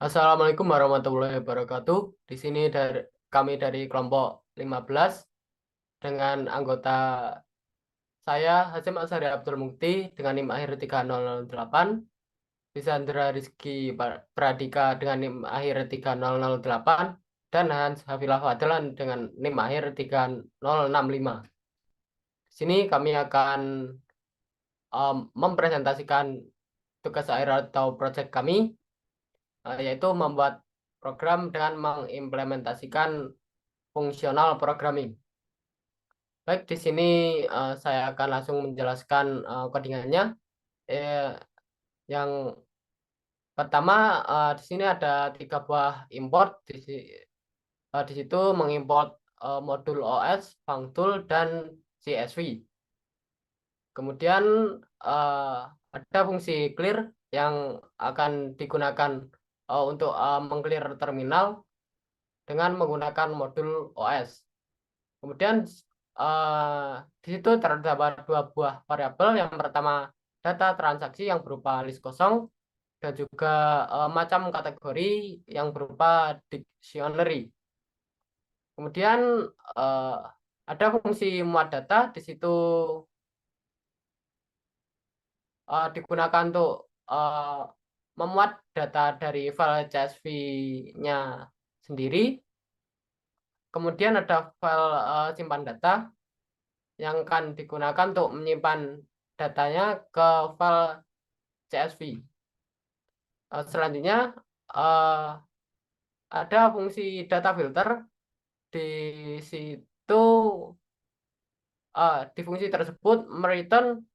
Assalamualaikum warahmatullahi wabarakatuh. Di sini kami dari kelompok 15 dengan anggota saya Hasyim Asyari Abdul Mukti dengan NIM akhir 3008, Lisandra Rizky Pradika dengan NIM akhir 3008, dan Hans Hafillah Fadlan dengan NIM akhir 3065. Di sini kami akan mempresentasikan tugas akhir atau proyek kami, yaitu membuat program dengan mengimplementasikan fungsional programming. Baik, di sini saya akan langsung menjelaskan codingannya. Eh, yang pertama, di sini ada 3 buah import. Di situ mengimport modul OS, functool, dan CSV. Kemudian eh, ada fungsi clear yang akan digunakan untuk mengclear terminal dengan menggunakan modul OS. Kemudian eh, di situ terdapat 2 buah variabel. Yang pertama data transaksi yang berupa list kosong dan juga macam kategori yang berupa dictionary. Kemudian eh, ada fungsi muat data. Di situ digunakan untuk eh, memuat data dari file CSV-nya sendiri. Kemudian ada file simpan data yang akan digunakan untuk menyimpan datanya ke file CSV. Selanjutnya eh, ada fungsi data filter. Di situ di fungsi tersebut mereturn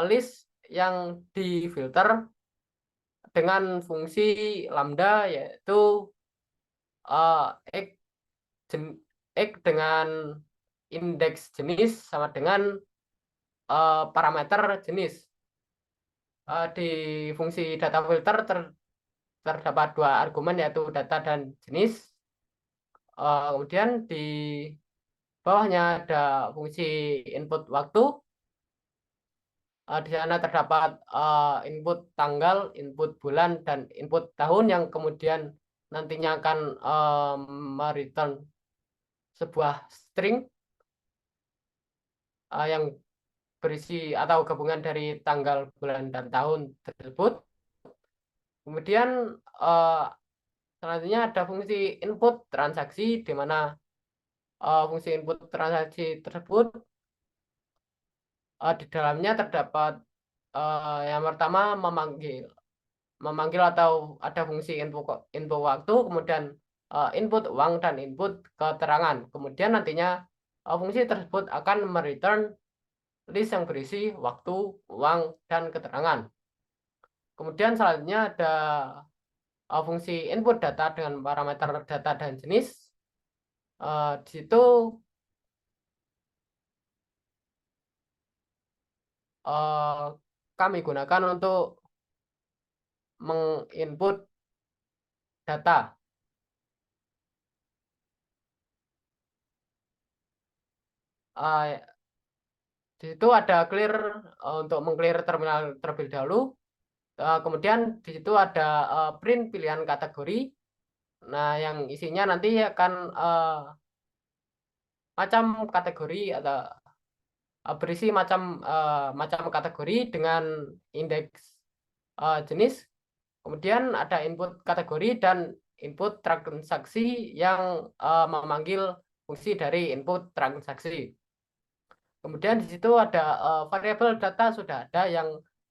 list yang difilter dengan fungsi lambda, yaitu x, x dengan indeks jenis sama dengan parameter jenis. Di fungsi data filter terdapat 2 argumen, yaitu data dan jenis. Kemudian di bawahnya ada fungsi input waktu. Di sana terdapat input tanggal, input bulan, dan input tahun yang kemudian nantinya akan mereturn sebuah string yang berisi atau gabungan dari tanggal, bulan, dan tahun tersebut. Kemudian eh, selanjutnya ada fungsi input transaksi, di mana fungsi input transaksi tersebut di dalamnya terdapat yang pertama memanggil atau ada fungsi info waktu, kemudian input uang dan input keterangan. Kemudian nantinya fungsi tersebut akan mereturn list yang berisi waktu, uang, dan keterangan. Kemudian selanjutnya ada fungsi input data dengan parameter data dan jenis. Di situ eh, kami gunakan untuk menginput data. Eh, di situ ada clear untuk mengclear terminal terlebih dahulu. Kemudian di situ ada print pilihan kategori. Nah, yang isinya nanti akan macam kategori atau berisi macam kategori dengan indeks jenis. Kemudian ada input kategori dan input transaksi yang memanggil fungsi dari input transaksi. Kemudian di situ ada variabel data sudah ada yang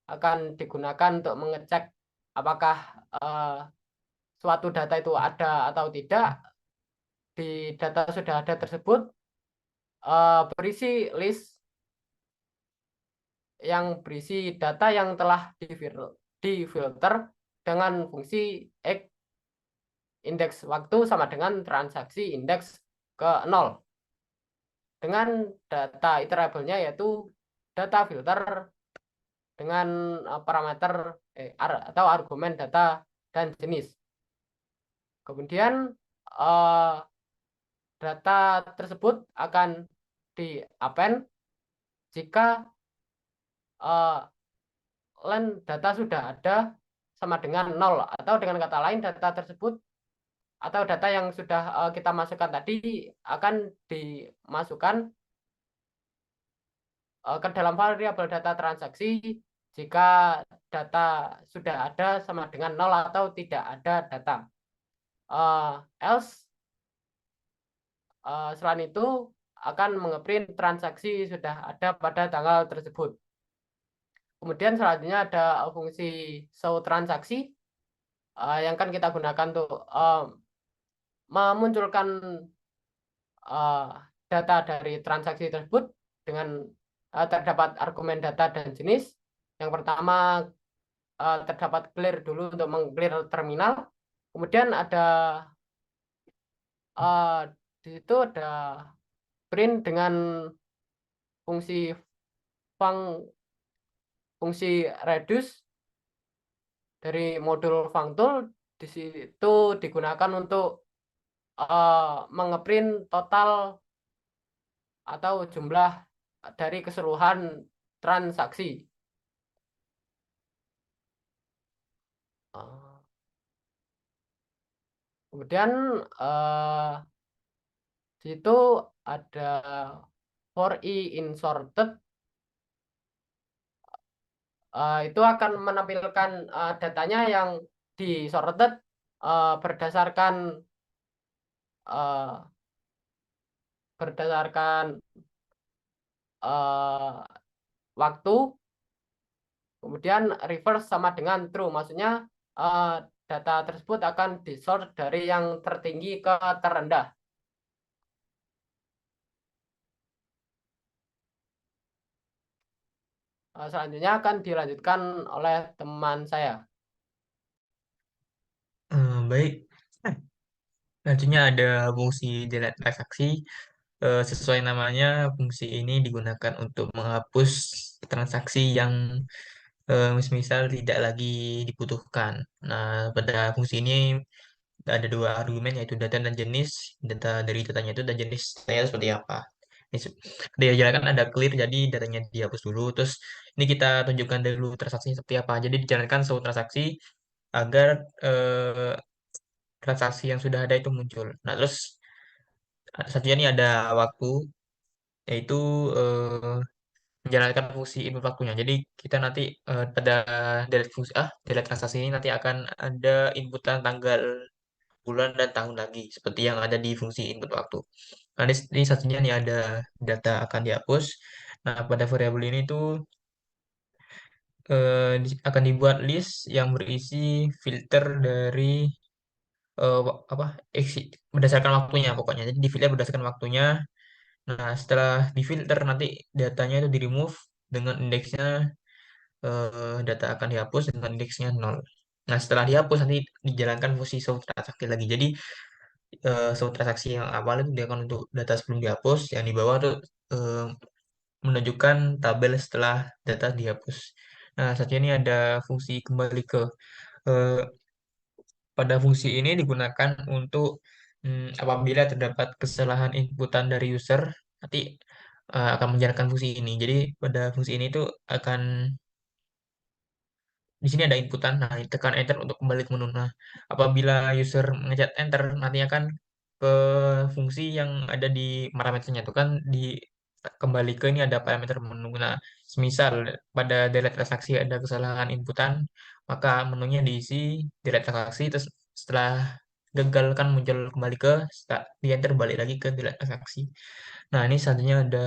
akan digunakan untuk mengecek apakah eh, suatu data itu ada atau tidak. Di data sudah ada tersebut berisi list yang berisi data yang telah difilter dengan fungsi x indeks waktu sama dengan transaksi indeks ke 0 dengan data iterable-nya, yaitu data filter dengan parameter atau argumen data dan jenis. Kemudian eh, data tersebut akan di-append jika len data sudah ada sama dengan nol, atau dengan kata lain data tersebut atau data yang sudah kita masukkan tadi akan dimasukkan ke dalam variabel data transaksi jika data sudah ada sama dengan nol atau tidak ada data. Else selain itu akan mengeprint transaksi sudah ada pada tanggal tersebut. Kemudian selanjutnya ada fungsi show transaksi yang kan kita gunakan untuk memunculkan uh, data dari transaksi tersebut dengan terdapat argumen data dan jenis. Yang pertama terdapat clear dulu untuk meng-clear terminal. Kemudian ada di situ ada print dengan fungsi fungsi reduce dari modul functool. Di situ digunakan untuk mengeprint total atau jumlah dari keseluruhan transaksi. Eh, Kemudian di situ ada for i in sorted, itu akan menampilkan datanya yang di sorted berdasarkan eh, berdasarkan eh, waktu. Kemudian reverse sama dengan true, maksudnya eh, data tersebut akan disort dari yang tertinggi ke terendah. Selanjutnya akan dilanjutkan oleh teman saya. Baik. Nantinya ada fungsi delete transaksi. Sesuai namanya, fungsi ini digunakan untuk menghapus transaksi yang misal tidak lagi dibutuhkan. Nah, pada fungsi ini ada dua argumen, yaitu data dan jenis. Data dari datanya itu dan jenis datanya seperti apa. Ini dia jalankan ada clear, jadi datanya dihapus dulu. Terus ini kita tunjukkan dulu transaksinya seperti apa. Jadi dijalankan show transaksi agar transaksi yang sudah ada itu muncul. Nah, terus satunya ini ada waktu, yaitu eh, menjalankan fungsi input waktunya. Jadi kita nanti pada delete transaksi ini nanti akan ada inputan tanggal, bulan, dan tahun lagi seperti yang ada di fungsi input waktu. Nah, ini satunya nih ada data akan dihapus. Nah, pada variabel ini tuh akan dibuat list yang berisi filter dari apa berdasarkan waktunya pokoknya. Jadi difilter berdasarkan waktunya. Nah, setelah difilter nanti datanya itu di remove dengan indeksnya, data akan dihapus dengan indeksnya 0. Nah, setelah dihapus nanti dijalankan fungsi show transaksi lagi. Jadi show transaksi yang awal itu dia akan untuk data sebelum dihapus, yang di bawah tuh eh, menunjukkan tabel setelah data dihapus. Nah, satunya ini ada fungsi kembali ke eh, pada fungsi ini digunakan untuk apabila terdapat kesalahan inputan dari user, nanti akan menjalankan fungsi ini. Jadi pada fungsi ini tuh akan di sini ada inputan, nah tekan enter untuk kembali ke menu. Nah, apabila user mengecat enter, nanti akan ke fungsi yang ada di parameternya itu kan di kembali ke ini ada parameter menu. Nah, semisal pada delete transaksi ada kesalahan inputan, maka menunya diisi delete transaksi, terus setelah gagal kan muncul kembali ke di enter balik lagi ke delete transaksi. Nah, ini selanjutnya ada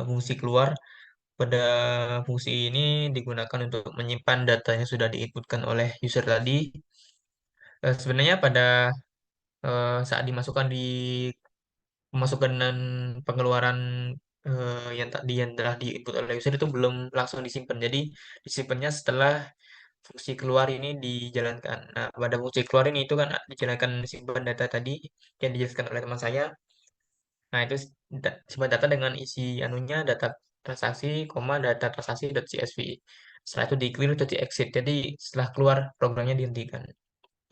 fungsi keluar. Pada fungsi ini digunakan untuk menyimpan data yang sudah diinputkan oleh user tadi. Sebenarnya pada saat dimasukkan di pemasukan dan pengeluaran yang tadi yang telah diinput oleh user itu belum langsung disimpan. Jadi disimpannya setelah fungsi keluar ini dijalankan. Nah, pada fungsi keluar ini itu kan dijalankan simpan data tadi yang dijelaskan oleh teman saya. Nah, itu simpan data dengan isi anunya data transaksi, koma data transaksi.csv. Setelah itu di clear atau di exit. Jadi setelah keluar programnya dihentikan.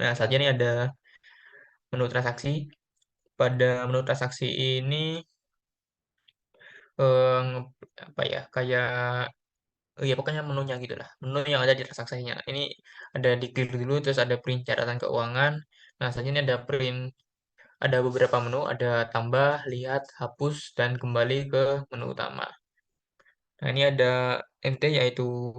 Nah, saat ini ada menu transaksi. Pada menu transaksi ini apa ya kayak ya pokoknya menunya gitu lah. Menu yang ada di transaksinya. Ini ada di clear dulu, terus ada print catatan keuangan. Nah, selanjutnya ada print, ada beberapa menu, ada tambah, lihat, hapus, dan kembali ke menu utama. Nah, ini ada MT yaitu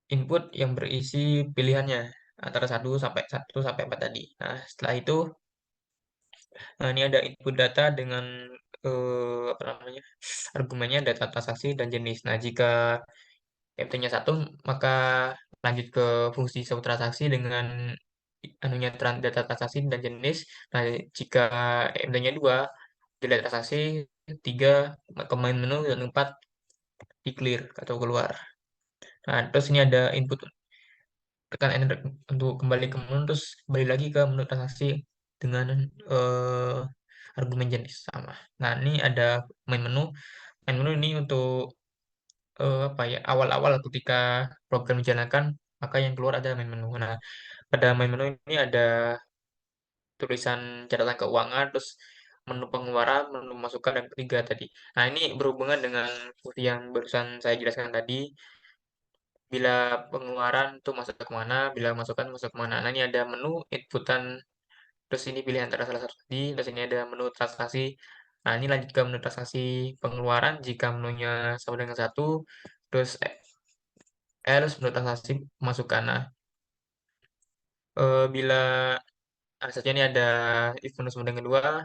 input yang berisi pilihannya antara satu sampai 4 tadi. Nah, setelah itu, nah ini ada input data dengan apa namanya? Argumennya data transaksi dan jenis. Nah, jika MT-nya satu, maka lanjut ke fungsi subtransaksi dengan anunya data transaksi dan jenis. Nah, jika MT-nya dua, data transaksi, tiga ke main menu, dan empat di clear atau keluar. Nah, terus ini ada input, tekan enter untuk kembali ke menu, terus kembali lagi ke menu transaksi dengan eh, argumen jenis sama. Nah, ini ada main menu. Main menu ini untuk apa ya, awal-awal ketika program dijalankan, maka yang keluar ada main menu. Nah, pada main menu ini ada tulisan catatan keuangan, terus menu pengeluaran, menu masukan, dan ketiga tadi. Nah, ini berhubungan dengan fungsi yang barusan saya jelaskan tadi. Bila pengeluaran itu masuk ke mana, bila masukan masuk ke mana. Nah, ini ada menu inputan, terus ini pilih antara salah satu tadi, terus ini ada menu transaksi. Nah, ini lanjut ke menu transaksi pengeluaran jika menunya sama dengan satu, terus else menu transaksi pemasukan. Nah, bila saja ini ada if menu sama dengan dua,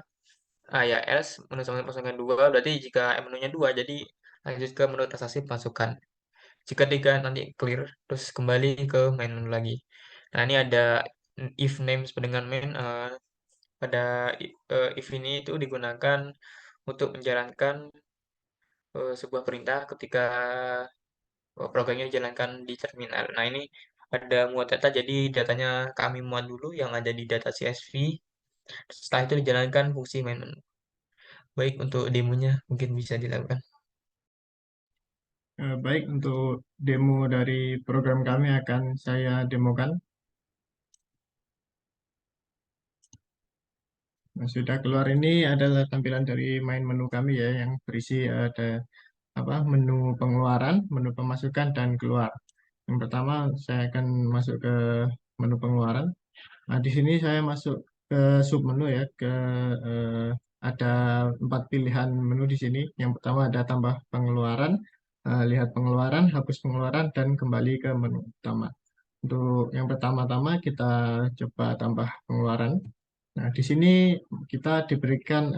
ya else menu sama dengan dua, berarti jika menunya dua, jadi lanjut ke menu transaksi pemasukan. Jika tiga nanti clear, terus kembali ke main menu lagi. Nah, ini ada if name sama dengan main. Pada if ini itu digunakan untuk menjalankan sebuah perintah ketika programnya dijalankan di terminal. Nah, ini ada muat data, jadi datanya kami muat dulu yang ada di data CSV. Setelah itu dijalankan fungsi main menu. Baik, untuk demonya mungkin bisa dilakukan. Baik, untuk demo dari program kami akan saya demokan. Nah, sudah keluar, ini adalah tampilan dari main menu kami ya, yang berisi ada apa, menu pengeluaran, menu pemasukan, dan keluar. Yang pertama saya akan masuk ke menu pengeluaran. Nah, di sini saya masuk ke sub menu ya, ke eh, ada 4 pilihan menu di sini. Yang pertama ada tambah pengeluaran, lihat pengeluaran, hapus pengeluaran, dan kembali ke menu utama. Untuk yang pertama-tama kita coba tambah pengeluaran. Nah, di sini kita diberikan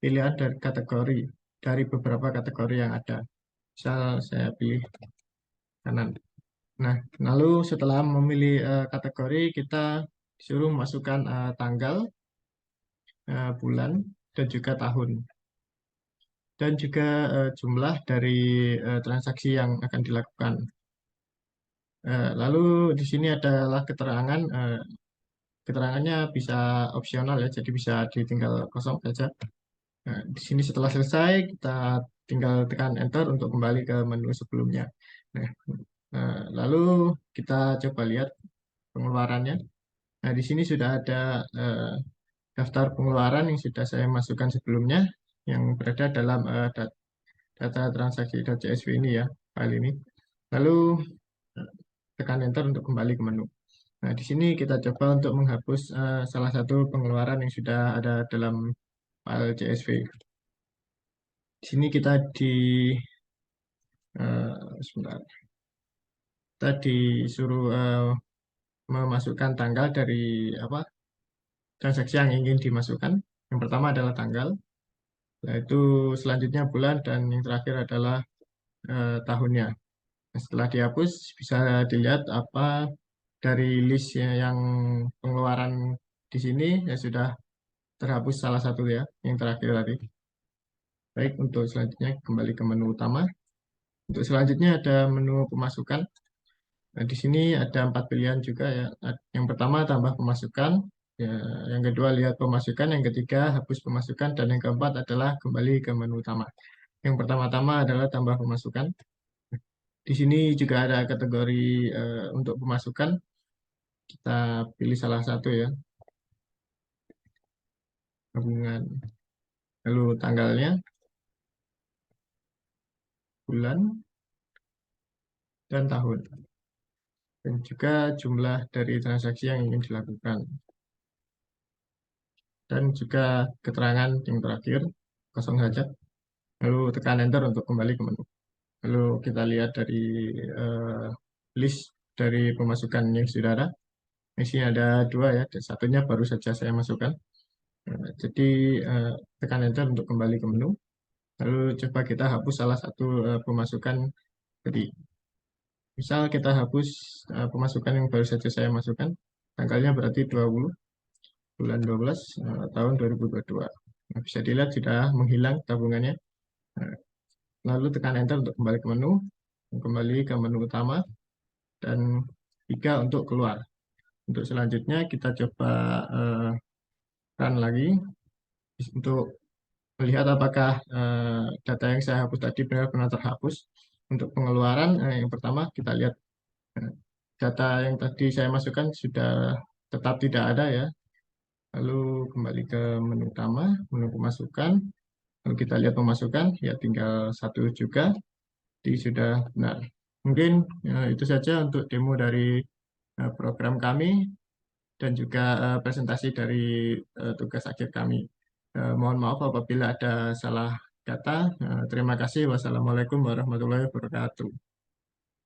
pilihan dari kategori, dari beberapa kategori yang ada. Misal saya pilih kanan. Nah, lalu setelah memilih kategori, kita disuruh masukkan tanggal, bulan, dan juga tahun. Dan juga jumlah dari transaksi yang akan dilakukan. Lalu di sini adalah keterangan, keterangannya bisa opsional ya, jadi bisa ditinggal kosong saja. Nah, di sini setelah selesai, kita tinggal tekan enter untuk kembali ke menu sebelumnya. Nah, lalu kita coba lihat pengeluarannya. Nah, di sini sudah ada daftar pengeluaran yang sudah saya masukkan sebelumnya, yang berada dalam data transaksi.csv ini ya, file ini. Lalu eh, tekan enter untuk kembali ke menu. Nah, di sini kita coba untuk menghapus salah satu pengeluaran yang sudah ada dalam file CSV. Di sini kita sebentar, kita disuruh memasukkan tanggal dari apa, transaksi yang ingin dimasukkan. Yang pertama adalah tanggal, yaitu selanjutnya bulan, dan yang terakhir adalah tahunnya. Nah, setelah dihapus, bisa dilihat apa dari list yang pengeluaran di sini ya sudah terhapus salah satu ya, yang terakhir tadi. Baik, untuk selanjutnya kembali ke menu utama. Untuk selanjutnya ada menu pemasukan. Nah, di sini ada 4 pilihan juga ya. Yang pertama tambah pemasukan, ya, yang kedua lihat pemasukan, yang ketiga hapus pemasukan, dan yang keempat adalah kembali ke menu utama. Yang pertama-tama adalah tambah pemasukan. Di sini juga ada kategori untuk pemasukan. Kita pilih salah satu ya, tabungan. Lalu tanggalnya, bulan, dan tahun. Dan juga jumlah dari transaksi yang ingin dilakukan. Dan juga keterangan yang terakhir, kosong saja. Lalu tekan enter untuk kembali ke menu. Lalu kita lihat dari list dari pemasukan yang sudah ada. Di sini ada 2 ya, dan satunya baru saja saya masukkan. Jadi tekan enter untuk kembali ke menu. Lalu coba kita hapus salah satu pemasukan tadi. Misal kita hapus pemasukan yang baru saja saya masukkan. Tanggalnya berarti 20 bulan 12 tahun 2022. Nah, bisa dilihat sudah menghilang tabungannya. Nah, lalu tekan enter untuk kembali ke menu. Kembali ke menu utama. Dan 3 untuk keluar. Untuk selanjutnya kita coba run lagi untuk melihat apakah data yang saya hapus tadi benar-benar terhapus. Untuk pengeluaran, yang pertama kita lihat data yang tadi saya masukkan sudah tetap tidak ada ya. Lalu kembali ke menu utama, menu pemasukan. Lalu kita lihat pemasukan, ya tinggal 1 juga. Jadi sudah benar. Mungkin itu saja untuk demo dari program kami dan juga presentasi dari tugas akhir kami. Mohon maaf apabila ada salah kata. Terima kasih. Wassalamualaikum warahmatullahi wabarakatuh.